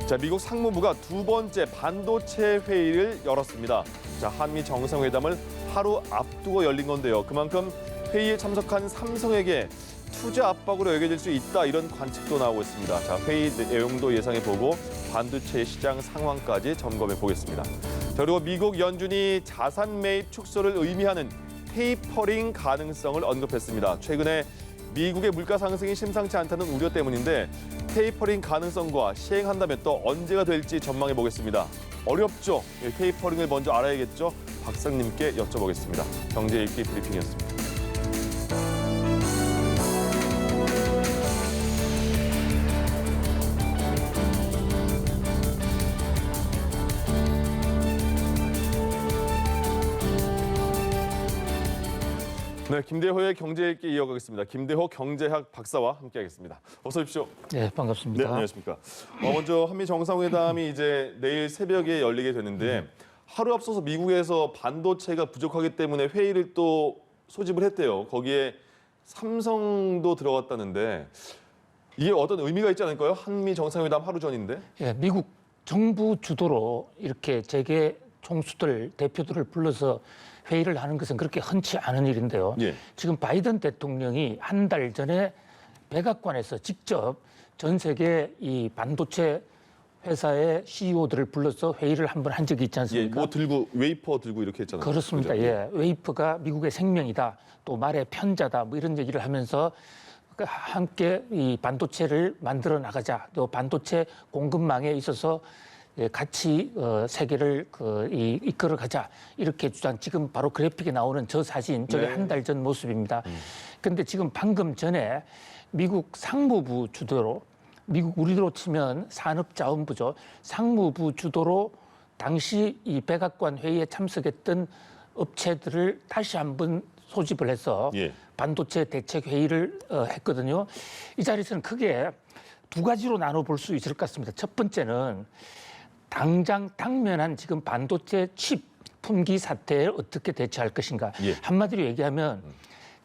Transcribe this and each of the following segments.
자, 미국 상무부가 두 번째 반도체 회의를 열었습니다. 자, 한미 정상회담을 하루 앞두고 열린 건데요. 그만큼 회의에 참석한 삼성에게 투자 압박으로 여겨질 수 있다, 이런 관측도 나오고 있습니다. 자, 회의 내용도 예상해보고 반도체 시장 상황까지 점검해 보겠습니다. 자, 그리고 미국 연준이 자산 매입 축소를 의미하는 테이퍼링 가능성을 언급했습니다. 최근에 미국의 물가 상승이 심상치 않다는 우려 때문인데 테이퍼링 가능성과 시행한다면 또 언제가 될지 전망해 보겠습니다. 어렵죠? 테이퍼링을 먼저 알아야겠죠? 박사님께 여쭤보겠습니다. 경제 읽기 브리핑이었습니다. 네, 김대호의 경제 읽기 이어가겠습니다. 김대호 경제학 박사와 함께하겠습니다. 어서 오십시오. 네, 반갑습니다. 네, 안녕하십니까. 먼저 한미 정상회담이 이제 내일 새벽에 열리게 되는데 하루 앞서서 미국에서 반도체가 부족하기 때문에 회의를 또 소집을 했대요. 거기에 삼성도 들어갔다는데 이게 어떤 의미가 있지 않을까요? 한미 정상회담 하루 전인데. 예, 미국 정부 주도로 이렇게 재계 총수들, 대표들을 불러서 회의를 하는 것은 그렇게 흔치 않은 일인데요. 예. 지금 바이든 대통령이 한 달 전에 백악관에서 직접 전 세계 이 반도체 회사의 CEO들을 불러서 회의를 한번 한 적이 있지 예, 않습니까? 뭐 들고 웨이퍼 들고 이렇게 했잖아요. 그렇습니다. 그죠? 예, 웨이퍼가 미국의 생명이다, 또 말의 편자다, 뭐 이런 얘기를 하면서 함께 이 반도체를 만들어 나가자, 또 반도체 공급망에 있어서 같이 세계를 이끌어 가자, 이렇게 주장. 지금 바로 그래픽에 나오는 저 사진, 저게 네. 한 달 전 모습입니다. 그런데 지금 방금 전에 미국 상무부 주도로, 미국 우리로 치면 산업자원부죠, 상무부 주도로 당시 이 백악관 회의에 참석했던 업체들을 다시 한번 소집을 해서 예. 반도체 대책 회의를 했거든요. 이 자리에서는 크게 두 가지로 나눠볼 수 있을 것 같습니다. 첫 번째는 당장 당면한 지금 반도체 칩 품귀 사태에 어떻게 대처할 것인가. 예. 한마디로 얘기하면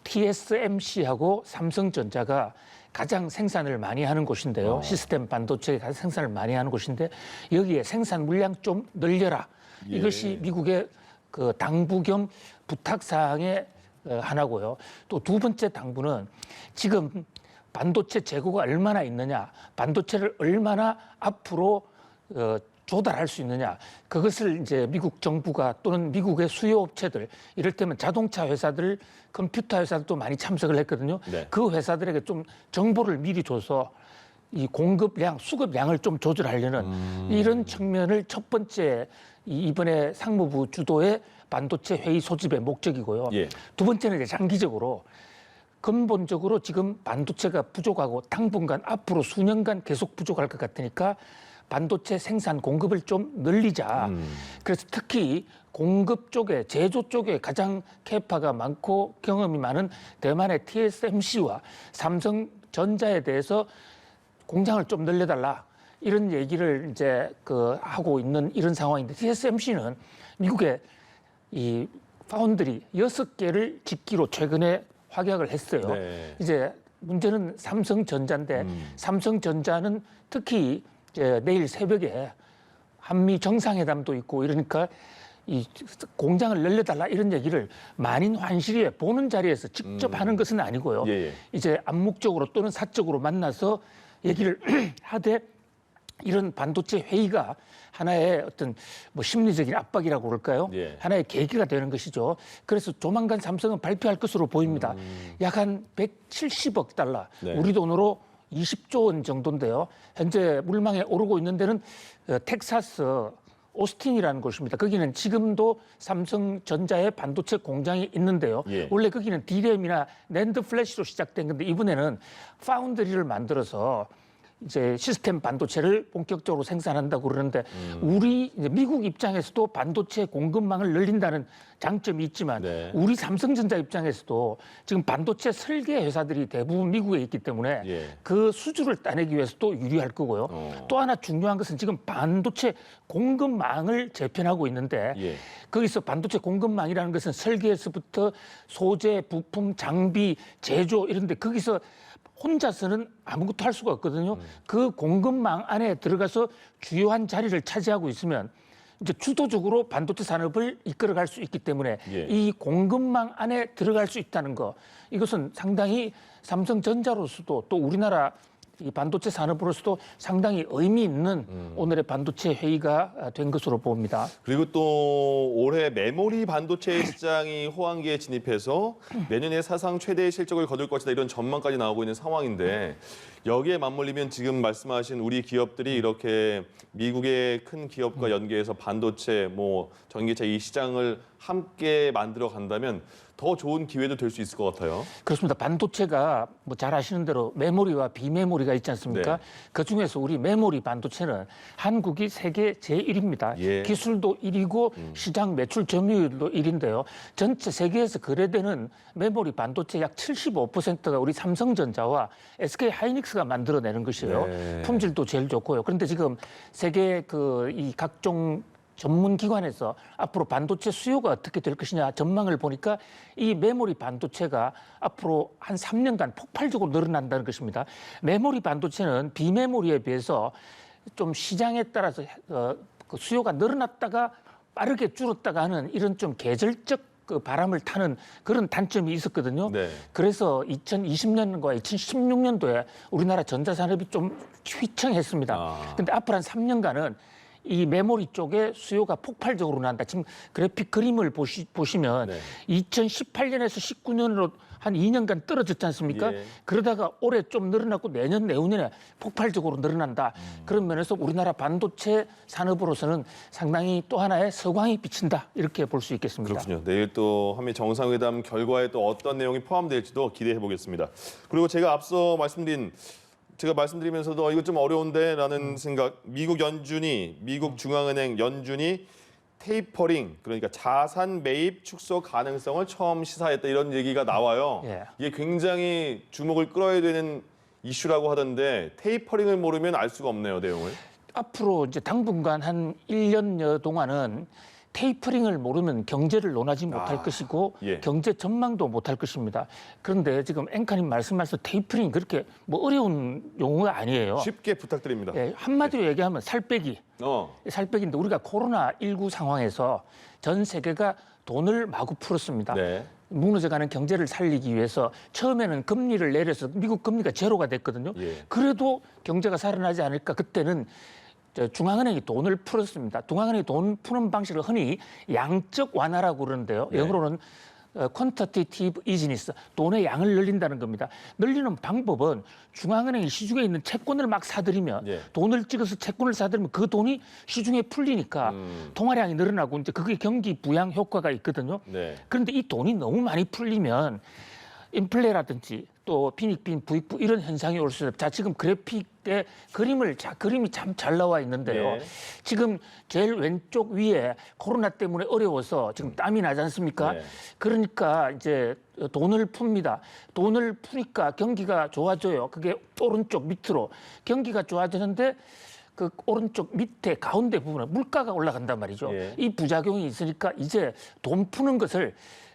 TSMC하고 삼성전자가 가장 생산을 많이 하는 곳인데요. 시스템 반도체 가장 생산을 많이 하는 곳인데 여기에 생산 물량 좀 늘려라. 예. 이것이 미국의 그 당부 겸 부탁 사항의 하나고요. 또 두 번째 당부는 지금 반도체 재고가 얼마나 있느냐, 반도체를 얼마나 앞으로 조달할 수 있느냐, 그것을 이제 미국 정부가 또는 미국의 수요 업체들, 이를테면 자동차 회사들, 컴퓨터 회사들도 많이 참석을 했거든요. 네. 그 회사들에게 좀 정보를 미리 줘서 이 공급량, 수급량을 좀 조절하려는 이런 측면을 첫 번째 이번에 상무부 주도의 반도체 회의 소집의 목적이고요. 예. 두 번째는 이제 장기적으로 근본적으로 지금 반도체가 부족하고 당분간 앞으로 수년간 계속 부족할 것 같으니까 반도체 생산 공급을 좀 늘리자. 그래서 특히 공급 쪽에, 제조 쪽에 가장 캐파가 많고 경험이 많은 대만의 TSMC와 삼성전자에 대해서 공장을 좀 늘려달라, 이런 얘기를 이제 하고 있는 이런 상황인데, TSMC는 미국의 이 파운드리 6개를 짓기로 최근에 확약을 했어요. 네. 이제 문제는 삼성전자인데 삼성전자는 특히 이제 내일 새벽에 한미 정상회담도 있고 이러니까 이 공장을 늘려달라, 이런 얘기를 만인 환시리에 보는 자리에서 직접 하는 것은 아니고요. 예. 이제 암묵적으로 또는 사적으로 만나서 얘기를 하되, 이런 반도체 회의가 하나의 어떤 뭐 심리적인 압박이라고 그럴까요? 예. 하나의 계기가 되는 것이죠. 그래서 조만간 삼성은 발표할 것으로 보입니다. 약 한 170억 달러, 네. 우리 돈으로 20조 원 정도인데요. 현재 물망에 오르고 있는 데는 텍사스 오스틴이라는 곳입니다. 거기는 지금도 삼성전자의 반도체 공장이 있는데요. 예. 원래 거기는 D램이나 낸드 플래시로 시작된 건데 이번에는 파운드리를 만들어서 이제 시스템 반도체를 본격적으로 생산한다고 그러는데 우리 이제 미국 입장에서도 반도체 공급망을 늘린다는 장점이 있지만 네. 우리 삼성전자 입장에서도 지금 반도체 설계 회사들이 대부분 미국에 있기 때문에 예. 그 수주를 따내기 위해서 또 유리할 거고요. 또 하나 중요한 것은 지금 반도체 공급망을 재편하고 있는데 예. 거기서 반도체 공급망이라는 것은 설계에서부터 소재, 부품, 장비, 제조 이런 데 거기서 혼자서는 아무것도 할 수가 없거든요. 그 공급망 안에 들어가서 주요한 자리를 차지하고 있으면 이제 주도적으로 반도체 산업을 이끌어갈 수 있기 때문에 예. 이 공급망 안에 들어갈 수 있다는 거, 이것은 상당히 삼성전자로서도 또 우리나라 이 반도체 산업으로서도 상당히 의미 있는 오늘의 반도체 회의가 된 것으로 봅니다. 그리고 또 올해 메모리 반도체 시장이 호황기에 진입해서 내년에 사상 최대의 실적을 거둘 것이다, 이런 전망까지 나오고 있는 상황인데, 여기에 맞물리면 지금 말씀하신 우리 기업들이 이렇게 미국의 큰 기업과 연계해서 반도체, 뭐 전기차 이 시장을 함께 만들어 간다면 더 좋은 기회도 될 수 있을 것 같아요. 그렇습니다. 반도체가 뭐 잘 아시는 대로 메모리와 비메모리가 있지 않습니까? 네. 그중에서 우리 메모리 반도체는 한국이 세계 제1위입니다. 예. 기술도 1위고 시장 매출 점유율도 1위인데요. 전체 세계에서 거래되는 메모리 반도체 약 75%가 우리 삼성전자와 SK 하이닉스가 만들어내는 것이에요. 네. 품질도 제일 좋고요. 그런데 지금 세계 이 각종 전문 기관에서 앞으로 반도체 수요가 어떻게 될 것이냐 전망을 보니까 이 메모리 반도체가 앞으로 한 3년간 폭발적으로 늘어난다는 것입니다. 메모리 반도체는 비메모리에 비해서 좀 시장에 따라서 그 수요가 늘어났다가 빠르게 줄었다가 하는 이런 좀 계절적 그 바람을 타는 그런 단점이 있었거든요. 네. 그래서 2020년과 2016년도에 우리나라 전자산업이 좀 휘청했습니다. 근데 앞으로 한 3년간은 이 메모리 쪽에 수요가 폭발적으로 난다. 지금 그래픽 그림을 보시면 네. 2018년에서 19년으로 한 2년간 떨어졌지 않습니까? 예. 그러다가 올해 좀 늘어났고 내년, 내후년에 폭발적으로 늘어난다. 그런 면에서 우리나라 반도체 산업으로서는 상당히 또 하나의 서광이 비친다. 이렇게 볼 수 있겠습니다. 그렇군요. 내일 또 한미 정상회담 결과에 또 어떤 내용이 포함될지도 기대해 보겠습니다. 그리고 제가 앞서 말씀드리면서도 이거 좀 어려운데라는 생각, 미국 중앙은행 연준이 테이퍼링, 그러니까 자산 매입 축소 가능성을 처음 시사했다, 이런 얘기가 나와요. 예. 이게 굉장히 주목을 끌어야 되는 이슈라고 하던데 테이퍼링을 모르면 알 수가 없네요, 내용을. 앞으로 이제 당분간 한 1년여 동안은 테이퍼링을 모르면 경제를 논하지 못할 것이고 예. 경제 전망도 못할 것입니다. 그런데 지금 앵커님 말씀하신 테이퍼링 그렇게 뭐 어려운 용어가 아니에요. 쉽게 부탁드립니다. 예, 한마디로 얘기하면 살 빼기. 어. 살빼기인데 우리가 코로나19 상황에서 전 세계가 돈을 마구 풀었습니다. 네. 무너져가는 경제를 살리기 위해서 처음에는 금리를 내려서 미국 금리가 제로가 됐거든요. 예. 그래도 경제가 살아나지 않을까. 그때는 중앙은행이 돈을 풀었습니다. 중앙은행이 돈 푸는 방식을 흔히 양적 완화라고 그러는데요. 네. 영어로는 quantitative easiness, 돈의 양을 늘린다는 겁니다. 늘리는 방법은 중앙은행이 시중에 있는 채권을 막 사들이면 예. 돈을 찍어서 채권을 사들이면 그 돈이 시중에 풀리니까 통화량이 늘어나고 이제 그게 경기 부양 효과가 있거든요. 네. 그런데 이 돈이 너무 많이 풀리면 인플레라든지 또 빈익빈 부익부 이런 현상이 올 수 있어요. 자, 지금 그래픽에 그림이 참 잘 나와 있는데요. 예. 지금 제일 왼쪽 위에 코로나 때문에 어려워서 지금 땀이 나지 않습니까? 네. 그러니까 이제 돈을 풉니다. 돈을 푸니까 경기가 좋아져요. 그게 오른쪽 밑으로 경기가 좋아지는데 그 오른쪽 밑에 가운데 부분에 물가가 올라간단 말이죠. 예. 이 부작용이 있으니까 이제 돈 푸는 것을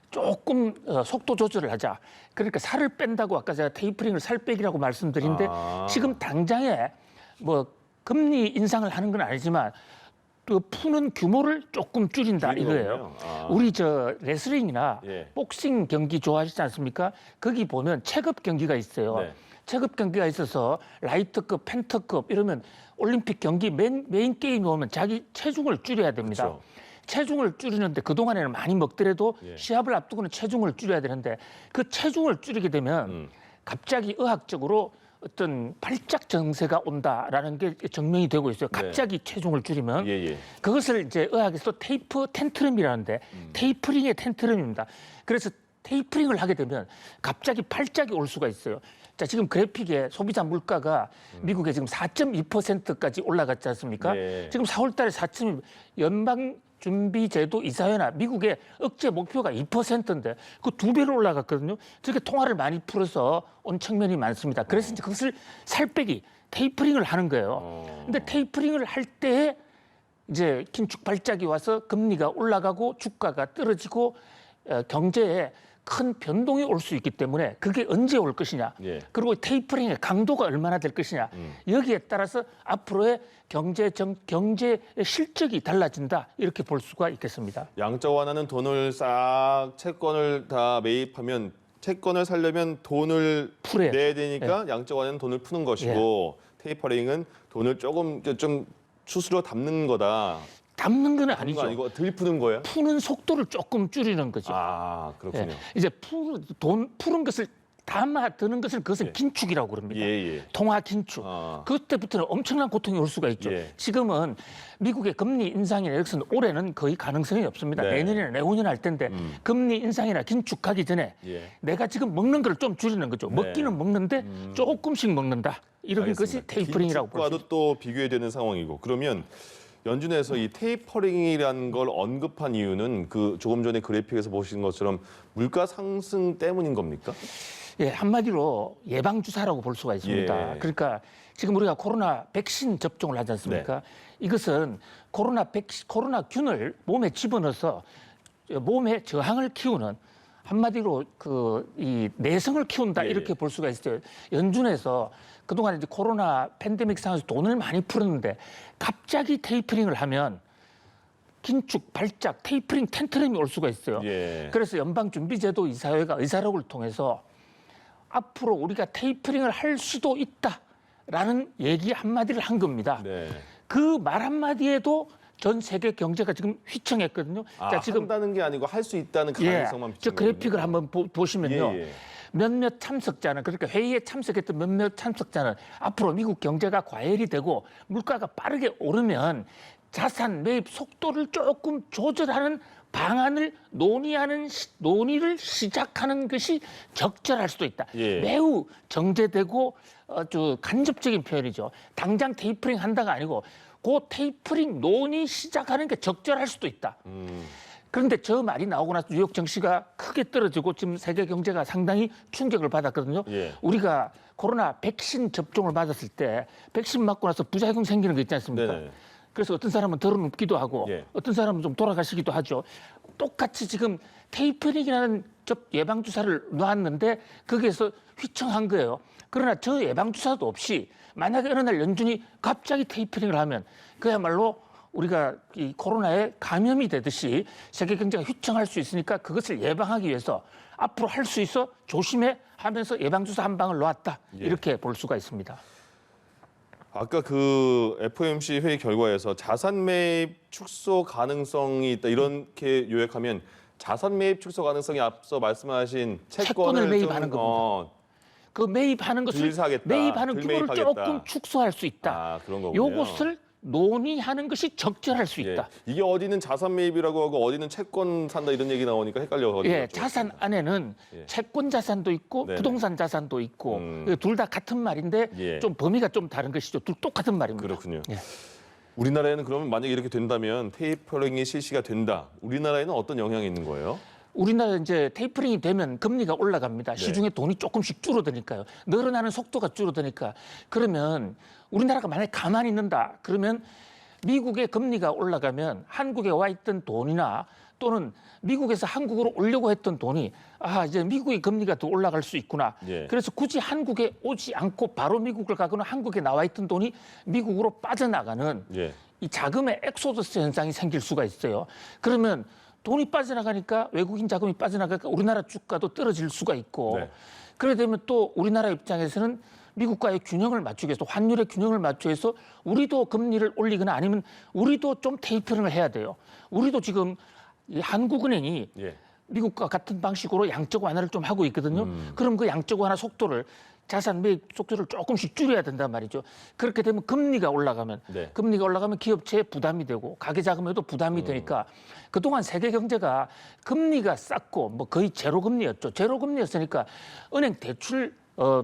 조금 속도 조절을 하자. 그러니까 살을 뺀다고 아까 제가 테이퍼링을 살 빼기라고 말씀드린데 지금 당장에 뭐 금리 인상을 하는 건 아니지만 그 푸는 규모를 조금 줄인다 줄이는 이거예요. 거군요. 우리 레슬링이나 예. 복싱 경기 좋아하시지 않습니까? 거기 보면 체급 경기가 있어요. 네. 체급 경기가 있어서 라이트급, 펜터급 이러면 올림픽 경기 메인 게임이 오면 자기 체중을 줄여야 됩니다. 그렇죠. 체중을 줄이는데 그동안에는 많이 먹더라도 예. 시합을 앞두고는 체중을 줄여야 되는데 그 체중을 줄이게 되면 갑자기 의학적으로 어떤 발작 증세가 온다라는 게 증명이 되고 있어요. 갑자기 체중을 줄이면 예. 그것을 이제 의학에서 텐트럼이라는데 테이퍼링의 텐트럼입니다. 그래서 테이퍼링을 하게 되면 갑자기 발작이 올 수가 있어요. 자, 지금 그래픽에 소비자 물가가 미국에 지금 4.2%까지 올라갔지 않습니까? 네. 지금 4월 달에 4.2 연방준비제도 이사회나 미국의 억제 목표가 2%인데 그 2배로 올라갔거든요. 저렇게 통화를 많이 풀어서 온 측면이 많습니다. 그래서 이제 그것을 살 빼기, 테이퍼링을 하는 거예요. 근데 테이퍼링을 할 때 이제 긴축 발작이 와서 금리가 올라가고 주가가 떨어지고 경제에 큰 변동이 올 수 있기 때문에 그게 언제 올 것이냐. 예. 그리고 테이퍼링의 강도가 얼마나 될 것이냐. 여기에 따라서 앞으로의 경제의 실적이 달라진다. 이렇게 볼 수가 있겠습니다. 양적 완화는 돈을 싹 채권을 다 매입하면 채권을 살려면 돈을 풀어야 내야 되니까 양적 완화는 돈을 푸는 것이고 테이퍼링은 돈을 조금 좀 수수료 담는 거다. 담는 건 담는 아니죠. 거 아니고 덜 푸는 거예요? 푸는 속도를 조금 줄이는 거죠. 아, 그렇군요. 예. 이제 돈 푸는 것을 담아드는 것을 그것을 예. 긴축이라고 그럽니다. 예. 통화 긴축. 아. 그때부터는 엄청난 고통이 올 수가 있죠. 예. 지금은 미국의 금리 인상이나 여기서는 올해는 거의 가능성이 없습니다. 네. 내년이나 내후년 할 텐데 금리 인상이나 긴축하기 전에 예. 내가 지금 먹는 걸 좀 줄이는 거죠. 네. 먹기는 먹는데 조금씩 먹는다. 이런 것이 알겠습니다. 테이퍼링이라고 볼 수 있습니다. 긴축과도 또 비교해야 되는 상황이고 그러면 연준에서 이 테이퍼링이라는 걸 언급한 이유는 그 조금 전에 그래픽에서 보신 것처럼 물가 상승 때문인 겁니까? 예, 한마디로 예방 주사라고 볼 수가 있습니다. 예. 그러니까 지금 우리가 코로나 백신 접종을 하지 않습니까? 이것은 코로나균을 몸에 집어넣어서 몸의 저항을 키우는 한마디로 이 내성을 키운다 예, 이렇게 예. 볼 수가 있어요. 연준에서 그동안 이제 코로나 팬데믹 상황에서 돈을 많이 풀었는데 갑자기 테이퍼링을 하면 긴축, 발작, 테이퍼링 텐트럼이 올 수가 있어요. 예. 그래서 연방준비제도 이사회가 의사록을 통해서 앞으로 우리가 테이퍼링을 할 수도 있다라는 얘기 한마디를 한 겁니다. 네. 그 말 한마디에도 전 세계 경제가 지금 휘청했거든요. 아, 지금 한다는 게 아니고 할 수 있다는 예, 가능성만 저 비추는 그래픽을 거군요. 한번 보시면요. 예. 몇몇 참석자는 그러니까 회의에 참석했던 몇몇 참석자는 앞으로 미국 경제가 과열이 되고 물가가 빠르게 오르면 자산 매입 속도를 조금 조절하는 방안을 논의를 시작하는 것이 적절할 수도 있다. 예. 매우 정제되고 아주 간접적인 표현이죠. 당장 테이퍼링 한다가 아니고 그 테이퍼링 논의 시작하는 게 적절할 수도 있다. 그런데 저 말이 나오고 나서 뉴욕 증시가 크게 떨어지고 지금 세계 경제가 상당히 충격을 받았거든요. 예. 우리가 코로나 백신 접종을 받았을 때 백신 맞고 나서 부작용 생기는 거 있지 않습니까? 네네. 그래서 어떤 사람은 덜어 눕기도 하고 예. 어떤 사람은 좀 돌아가시기도 하죠. 똑같이 지금 테이퍼링이라는 예방주사를 놨는데 거기에서 휘청한 거예요. 그러나 저 예방주사도 없이 만약에 어느 날 연준이 갑자기 테이퍼링을 하면 그야말로 우리가 이 코로나에 감염이 되듯이 세계 경제가 휘청할 수 있으니까 그것을 예방하기 위해서 앞으로 할 수 있어 조심해 하면서 예방주사 한 방을 놓았다. 예. 이렇게 볼 수가 있습니다. 아까 그 FOMC 회의 결과에서 자산 매입 축소 가능성이 있다 이렇게 요약하면 자산 매입 축소 가능성이 앞서 말씀하신 채권을 좀, 매입하는 겁니다. 그 매입하는 것을 덜 사겠다, 매입하는 덜 규모를 매입하겠다. 조금 축소할 수 있다. 아, 그런 거군요. 요것을 논의하는 것이 적절할 수 예. 있다. 이게 어디는 자산 매입이라고 하고 어디는 채권 산다 이런 얘기 나오니까 헷갈려가지고. 예, 자산 안에는 예. 채권 자산도 있고 네네. 부동산 자산도 있고 둘 다 같은 말인데 예. 좀 범위가 좀 다른 것이죠. 둘 똑같은 말입니다. 그렇군요. 예. 우리나라에는 그러면 만약에 이렇게 된다면 테이퍼링이 실시가 된다. 우리나라에는 어떤 영향이 있는 거예요? 우리나라 이제 테이퍼링이 되면 금리가 올라갑니다. 네. 시중에 돈이 조금씩 줄어드니까요. 늘어나는 속도가 줄어드니까. 그러면 우리나라가 만약에 가만히 있는다. 그러면 미국의 금리가 올라가면 한국에 와 있던 돈이나 또는 미국에서 한국으로 오려고 했던 돈이 이제 미국의 금리가 더 올라갈 수 있구나. 예. 그래서 굳이 한국에 오지 않고 바로 미국을 가거나 한국에 나와 있던 돈이 미국으로 빠져나가는 예. 이 자금의 엑소더스 현상이 생길 수가 있어요. 그러면 돈이 빠져나가니까 외국인 자금이 빠져나가니까 우리나라 주가도 떨어질 수가 있고 네. 그래 되면 또 우리나라 입장에서는 미국과의 균형을 맞추기 위해서 환율의 균형을 맞추기 위해서 우리도 금리를 올리거나 아니면 우리도 좀 테이퍼링을 해야 돼요. 우리도 지금 이 한국은행이 예. 미국과 같은 방식으로 양적 완화를 좀 하고 있거든요. 그럼 그 양적 완화 속도를 자산 매입 속도를 조금씩 줄여야 된단 말이죠. 그렇게 되면 금리가 올라가면 네. 금리가 올라가면 기업체에 부담이 되고 가계 자금에도 부담이 되니까 그동안 세계 경제가 금리가 쌌고 뭐 거의 제로 금리였죠. 제로 금리였으니까 은행 대출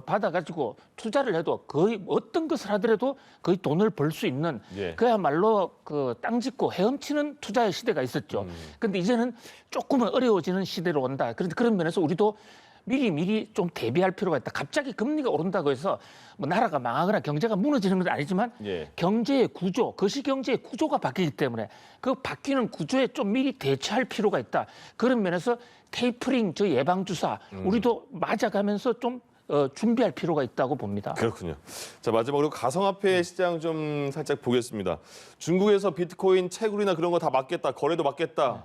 받아가지고 투자를 해도 거의 어떤 것을 하더라도 거의 돈을 벌 수 있는 예. 그야말로 그 땅 짓고 헤엄치는 투자의 시대가 있었죠. 그런데 이제는 조금은 어려워지는 시대로 온다. 그런데 그런 면에서 우리도 미리 좀 대비할 필요가 있다. 갑자기 금리가 오른다고 해서 뭐 나라가 망하거나 경제가 무너지는 건 아니지만 예. 경제의 구조, 거시경제의 구조가 바뀌기 때문에 그 바뀌는 구조에 좀 미리 대처할 필요가 있다. 그런 면에서 테이퍼링, 저 예방주사 우리도 맞아가면서 좀 준비할 필요가 있다고 봅니다. 그렇군요. 자, 마지막으로 가상화폐 시장 좀 살짝 보겠습니다. 중국에서 비트코인 채굴이나 그런 거 다 막겠다, 거래도 막겠다.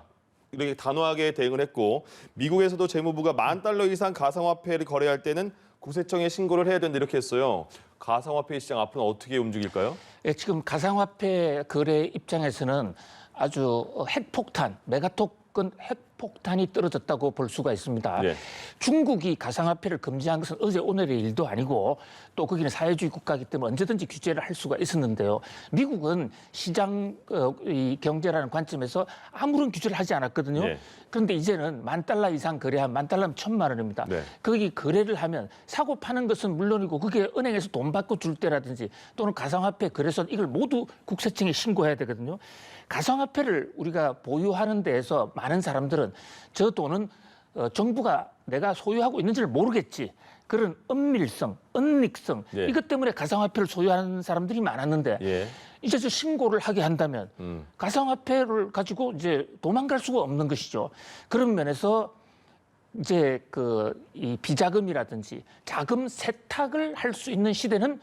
이렇게 단호하게 대응을 했고, 미국에서도 재무부가 $10,000 이상 가상화폐를 거래할 때는 국세청에 신고를 해야 된다 이렇게 했어요. 가상화폐 시장 앞으로는 어떻게 움직일까요? 예, 지금 가상화폐 거래 입장에서는 아주 핵폭탄, 메가토큰 핵폭탄이 떨어졌다고 볼 수가 있습니다. 예. 중국이 가상화폐를 금지한 것은 어제 오늘의 일도 아니고 또 거기는 사회주의 국가이기 때문에 언제든지 규제를 할 수가 있었는데요. 미국은 시장 이 경제라는 관점에서 아무런 규제를 하지 않았거든요. 예. 그런데 이제는 $10,000 이상 거래하면 $10,000면 1,000만 원입니다. 네. 거기 거래를 하면 사고 파는 것은 물론이고 그게 은행에서 돈 받고 줄 때라든지 또는 가상화폐 거래소 이걸 모두 국세청에 신고해야 되거든요. 가상화폐를 우리가 보유하는 데에서 많은 사람들은 저 돈은 정부가 내가 소유하고 있는지를 모르겠지. 그런 은밀성, 은닉성 예. 이것 때문에 가상화폐를 소유하는 사람들이 많았는데 예. 이제 저 신고를 하게 한다면 가상화폐를 가지고 이제 도망갈 수가 없는 것이죠. 그런 면에서 이제 이 비자금이라든지 자금 세탁을 할 수 있는 시대는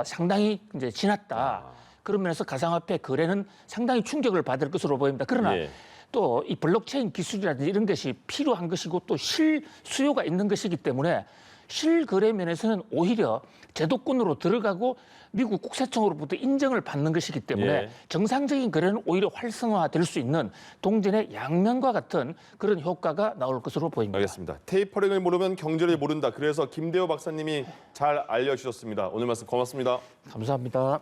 상당히 이제 지났다. 그런 면에서 가상화폐 거래는 상당히 충격을 받을 것으로 보입니다. 그러나 예. 또 이 블록체인 기술이라든지 이런 것이 필요한 것이고 또 실수요가 있는 것이기 때문에 실거래 면에서는 오히려 제도권으로 들어가고 미국 국세청으로부터 인정을 받는 것이기 때문에 예. 정상적인 거래는 오히려 활성화될 수 있는 동전의 양면과 같은 그런 효과가 나올 것으로 보입니다. 알겠습니다. 테이퍼링을 모르면 경제를 모른다. 그래서 김대호 박사님이 잘 알려주셨습니다. 오늘 말씀 고맙습니다. 감사합니다.